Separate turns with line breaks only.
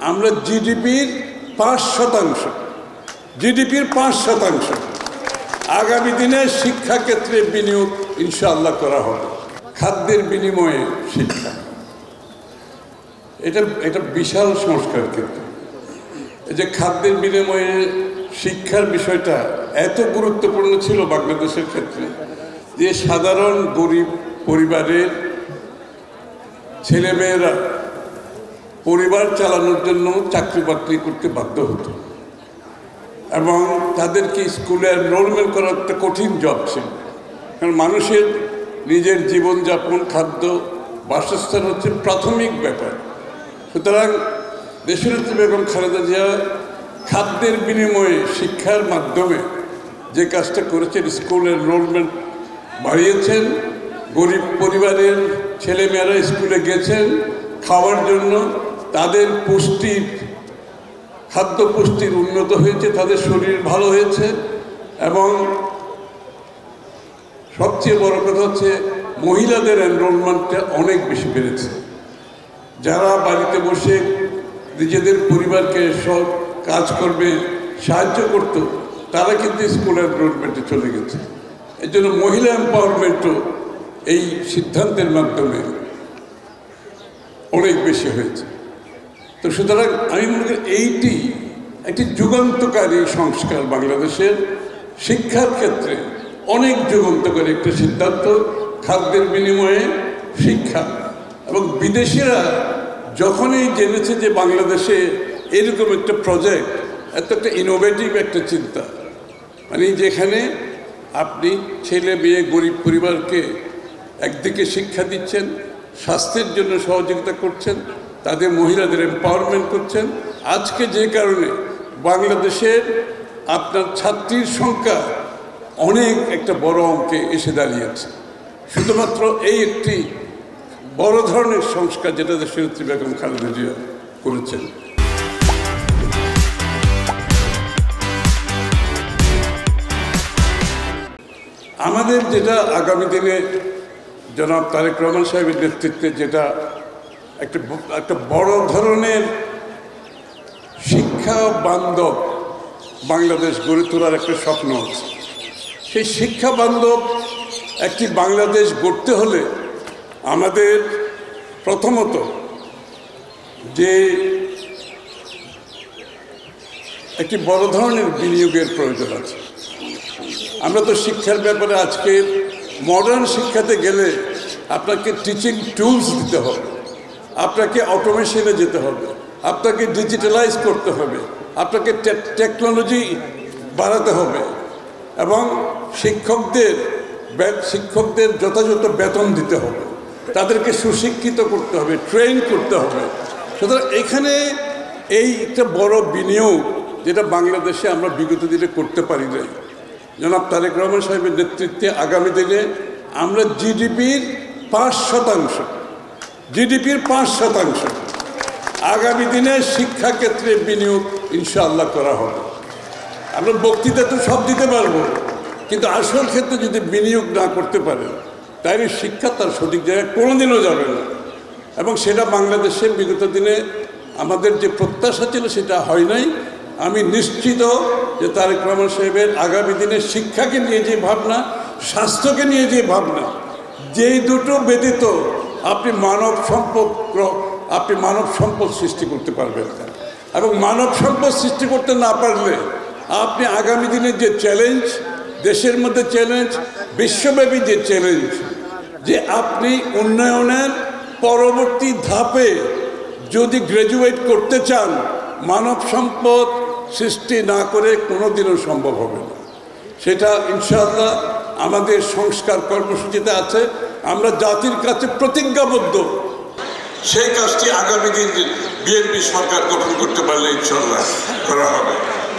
আমরা জিডিপির 5%, জিডিপির 5% আগামী দিনে শিক্ষা ক্ষেত্রে বিনিয়োগ ইনশাআল্লাহ করা হবে। খাদ্যের বিনিময়ে শিক্ষা, এটা বিশাল সংস্কার ক্ষেত্রে। এই যে খাদ্যের বিনিময়ে শিক্ষার বিষয়টা এত গুরুত্বপূর্ণ ছিল বাংলাদেশের ক্ষেত্রে যে সাধারণ গরিব পরিবারের ছেলেমেয়েরা পরিবার চালানোর জন্য চাকরি বাকরি করতে বাধ্য হতো এবং তাদেরকে স্কুলে এনরোলমেন্ট করা একটা কঠিন জব ছিল। কারণ মানুষের নিজের জীবনযাপন, খাদ্য, বাসস্থান হচ্ছে প্রাথমিক ব্যাপার। সুতরাং দেশনেত্রী বেগম খালেদা জিয়া খাদ্যের বিনিময়ে শিক্ষার মাধ্যমে যে কাজটা করেছেন, স্কুল এনরোলমেন্ট বাড়িয়েছেন, গরিব পরিবারের ছেলেমেয়েরা স্কুলে গেছেন খাওয়ার জন্য, তাদের খাদ্য পুষ্টির উন্নত হয়েছে, তাদের শরীর ভালো হয়েছে এবং সবচেয়ে বড় কথা হচ্ছে মহিলাদের এনরোলমেন্টটা অনেক বেশি বেড়েছে। যারা বাড়িতে বসে নিজেদের পরিবারকে সব কাজ করবে সাহায্য করত, তারা কিন্তু স্কুল এনরোলমেন্টে চলে গেছে। এই জন্য মহিলা এম্পাওয়ারমেন্টও এই সিদ্ধান্তের মাধ্যমে অনেক বেশি হয়েছে। তো সুতরাং আমি মনে করি এইটি একটি যুগান্তকারী সংস্কার, বাংলাদেশের শিক্ষার ক্ষেত্রে অনেক যুগান্তকারী একটা সিদ্ধান্ত, খাদ্যের বিনিময়ে শিক্ষা। এবং বিদেশিরা যখনই জেনেছে যে বাংলাদেশে এরকম একটা প্রজেক্ট, একটা ইনোভেটিভ একটা চিন্তা, মানে যেখানে আপনি ছেলে মেয়ে গরিব পরিবারকে একদিকে শিক্ষা দিচ্ছেন, স্বাস্থ্যের জন্য সহযোগিতা করছেন, তাদের মহিলাদের এম্পাওয়ারমেন্ট করছেন। আজকে যে কারণে বাংলাদেশের আপনার ছাত্রীর সংখ্যা অনেক একটা বড় অঙ্কে এসে দাঁড়িয়েছে, শুধুমাত্র এই একটি বড় ধরনের সংস্কার যেটা দেশনেত্রী বেগম খালেদা জিয়া করেছেন। আমাদের যেটা আগামী দিনে জনাব তারেক রহমান সাহেবের নেতৃত্বে যেটা একটা বড় ধরনের শিক্ষা বান্ধব বাংলাদেশ গড়ে তোলার একটা স্বপ্ন আছে। সেই শিক্ষা বান্ধব একটি বাংলাদেশ গড়তে হলে আমাদের প্রথমত যে একটি বড় ধরনের বিনিয়োগের প্রয়োজন আছে। আমরা তো শিক্ষার ব্যাপারে আজকে মডার্ন শিক্ষাতে গেলে আপনাকে টিচিং টুলস দিতে হবে, আপনাকে অটোমেশনে যেতে হবে, আপনাকে ডিজিটালাইজ করতে হবে, আপনাকে টেকনোলজি বাড়াতে হবে এবং শিক্ষকদের যথাযথ বেতন দিতে হবে, তাদেরকে সুশিক্ষিত করতে হবে, ট্রেন করতে হবে। সুতরাং এখানে এই একটা বড় বিনিয়োগ যেটা বাংলাদেশে আমরা বিগত দিনে করতে পারি নাই। জনাব তারেক রহমান সাহেবের নেতৃত্বে আগামী দিনে আমরা জিডিপির 5%, জিডিপির 5% আগামী দিনে শিক্ষা ক্ষেত্রে বিনিয়োগ ইনশাআল্লাহ করা হবে। আমরা বক্তৃতা তো সব দিতে পারবো, কিন্তু আসল ক্ষেত্রে যদি বিনিয়োগ না করতে পারেন তাহলে শিক্ষা তার সঠিক জায়গায় কোনোদিনও যাবে না। এবং সেটা বাংলাদেশের বিগত দিনে আমাদের যে প্রত্যাশা ছিল সেটা হয় নাই। আমি নিশ্চিত যে তারেক রহমান সাহেবের আগামী দিনে শিক্ষাকে নিয়ে যে ভাবনা, স্বাস্থ্যকে নিয়ে যে ভাবনা, যেই দুটো ব্যতীত আপনি মানব সম্পদ সৃষ্টি করতে পারবেন না। এবং মানব সম্পদ সৃষ্টি করতে না পারলে আপনি আগামী দিনের যে চ্যালেঞ্জ, দেশের মধ্যে চ্যালেঞ্জ, বিশ্বব্যাপী যে চ্যালেঞ্জ, যে আপনি উন্নয়নের পরবর্তী ধাপে যদি গ্র্যাজুয়েট করতে চান, মানব সম্পদ সৃষ্টি না করে কোনোদিনও সম্ভব হবে না। সেটা ইনশাআল্লাহ আমাদের সংস্কার কর্মসূচিতে আছে। আমরা জাতির কাছে প্রতিজ্ঞাবদ্ধ, সেই কাজটি আগামী দিন বিএনপি সরকার গঠন করতে পারলে ইনশাআল্লাহ করা হবে।